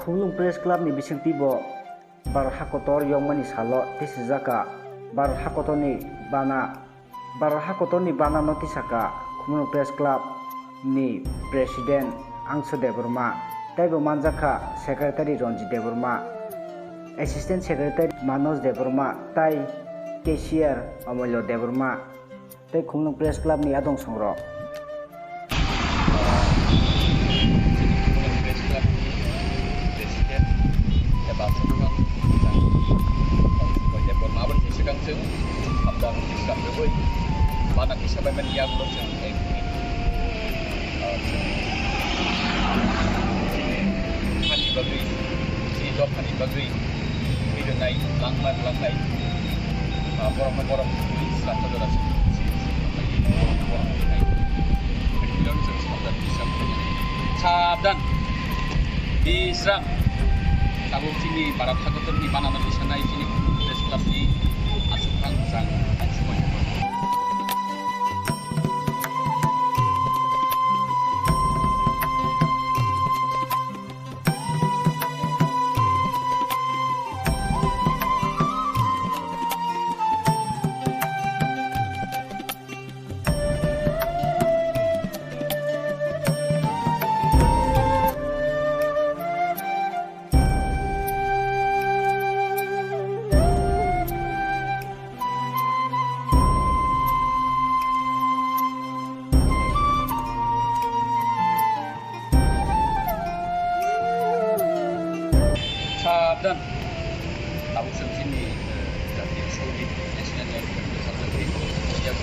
Khulung Press Club ni bising tibo bar hakotor yongmani salo tisijaka bar hakotoni bana notisaka Khulung Press Club ni President Angso Deburma taibo manjaka Secretary Ronji Deburma Assistant Secretary Manoj Deburma tai Cashier Amolyo Deburma tai Khulung Press Club ni adong songrok Banak isa ba man yang lo siyang hani bagay si dok hani bagay video nai langman langai borong sa to dara si borong nai video sa sadan bisa sadan disram tabung sini para phagoton ni banana disanai sini press club ni asukang sang dan tahu sini dari Saudi nasional satu yang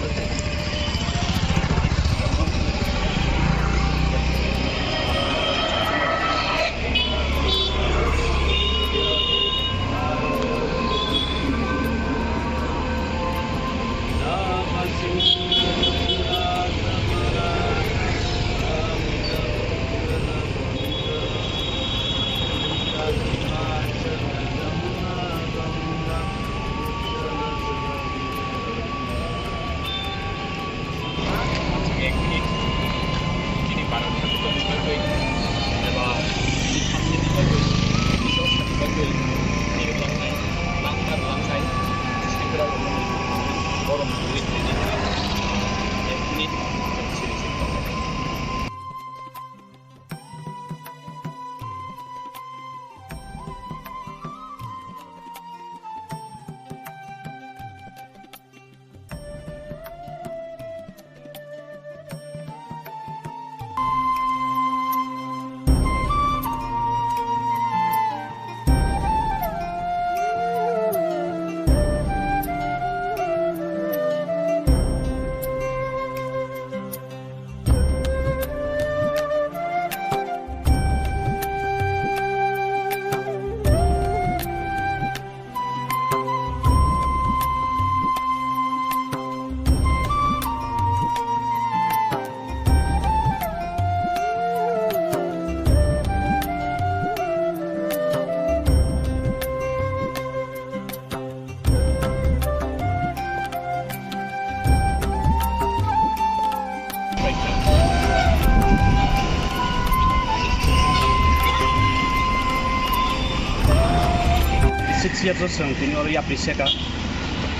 Siap sosong tinor ya priseka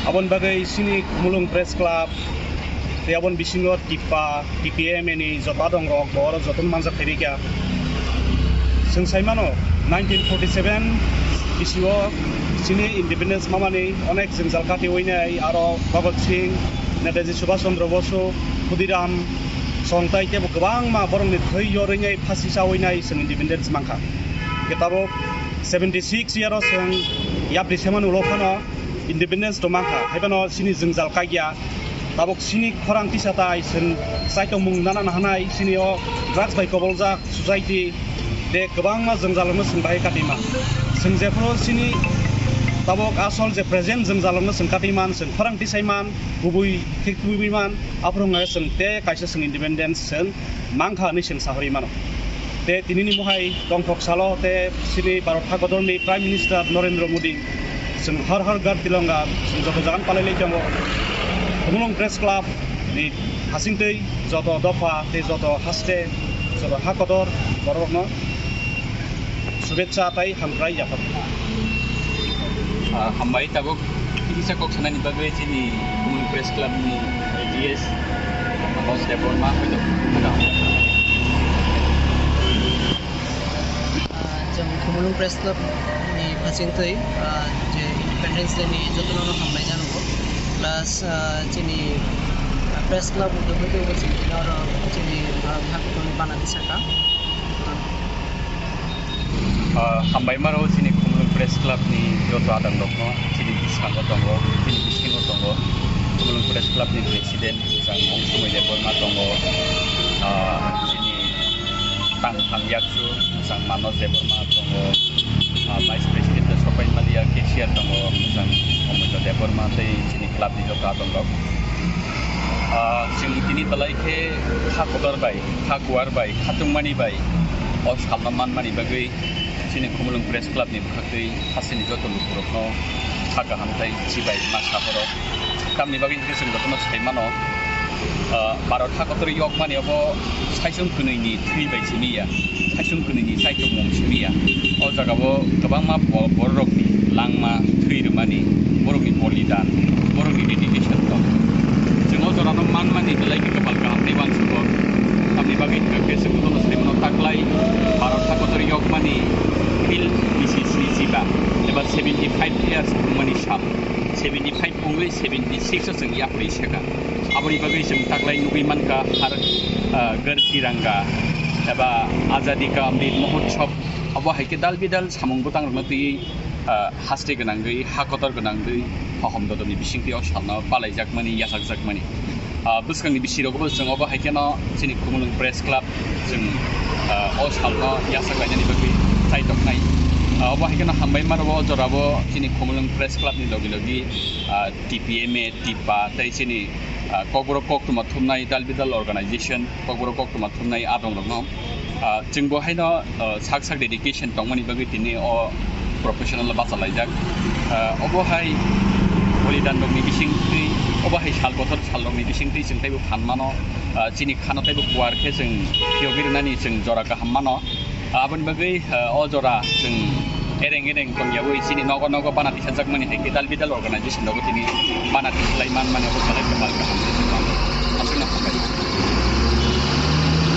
abon bagai sini Khulung Press Club te abon bisingo tipa TPM ini jotadong rok bor joton manjak thebika sing saimano 1947 bisingo sini independence mamani onek jengjal kati oinai aro Bhagat Singh Netaji Subhash Chandra Bose Khudiram sontai te gobang ma borong ni thoi yoringai phasi saoinai sing independence mangkha ketabo 76 years yang ya priseman ulofano independence to mangkha haibano sini jengjal kaiya tabok sini khorang tisata isen saito mung nana hanai sini o drugs by kobolja society de gobang ma jengjal no singbai katima singjefro sini tabok asol je present jengjal no singkatiman sing khorang tisaiman bubui thikbuiman aprong sing te kaisa sing independence sing mangkha ni sing sahori mano te tinini mohai tongthok salo te sini Bharat Hakotor ni Prime Minister Narendra Modi sing har gar tilanga sing joto jagan palai jango Khulung Press Club ni hasingtei joto dofa te joto haste joto Hakotor borokno शुभेच्छा tai hamkrai japat Hambai tabuk bisa kok sana ni bagai sini Kumulung Press Club ni GS House Depot mah itu ada. Jam Kumulung Press Club ni pasintui je Independence Day ni jotono hambai janogo plus chini Press Club untuk betul betul sini orang chini hakun banana saka Hambai maro sini Kumulung Press Club ni joto adang dokno sini disangko tongo sini biskingo tongo Kumulung Press Club ni presiden sang Ong Depot mah tongo sini Tang Yaksu sang Manos Depot mah tongo Vice President Sopai Malia Cashier tongo sang Ong Depot mah tei sini club ni joto adang dok जों दिनै तलायखे हा खदर बाय हा गुवार बाय हा तुंमानि बाय अ सालमान मानि बागै जोंनि कुमुलुं प्रेस क्लाबनि बागै हासिनि जत लुखुरखनो हा गाहामथाय जिबाय मासाफोराव कामनि बागै जों जतनो सायमानो भारत हा खदर यक मानि अब सायसुं खुनैनि थैबाय सिमिया सायसुं खुनैनि सायथं मंसिमिया अ जागाबो गोबां मा बररकनि लांमा थैरमानि बररकनि बलिदान बररकनि डेडिकेशन दं जोङो जरानो मानमानि बिलाइ कपाल गाहामनि मानसिफोर खामनि बागै केसे गुदुनो सैमनो थाख्लाय भारत हादर यकमानि फिल बिसिसनि जिबा एबा 75 इयार्स मानि साल 75 पुंगै 76 जों यापरि सेका आबनि बागै जों थाख्लाय नुगै मानका भारत गर तिरंगा एबा आजादी का अमृत महोत्सव अब हायके दाल बिदाल सामुंबो तांरनो दै हास्टे गोनांगै हाकतर गोनांगै हहमददनि बिसिंथियाव सालना पालायजाकमानि यासाकजाकमानि बुसखांनि बिसिरावबो जों अब हायकेनो जोंनि कुमुलुं प्रेस क्लाब जों अ सालना यासाकलायनायनि बागै जायदकनाय अब हायकेनो हामबाय मारबो जराबो जोंनि कुमुलुं प्रेस क्लाबनि लगे लगे टिपिएमए टिपा तै जोंनि ककबरक कक्टुमा थुमनाय दाल बिदाल अर्गानाइजेशन ककबरक कक्टुमा थुमनाय आदं दङ जों बहायनो साक साक डेडिकेशन दंमानि बागै दिनै अ प्रोफेशनल बासालायजाक अबहाय बलिदान दंनि बिसिंथै अबहाय साल बथर साल दंनि बिसिंथै जों थाइबो फानमानो चिनि खानथाइबो गुवारखे जों पियगिरनानि जों जरा गाहाममानो आबन बागै अ जरा जों एरें एरें दंयाबो इसिनि नग नग बानाति साजाक मानि हायके दाल बिदाल अर्गानाइजेशन दङ दिनै बानाति लाइमान माने अबहाय कमाल गाहाम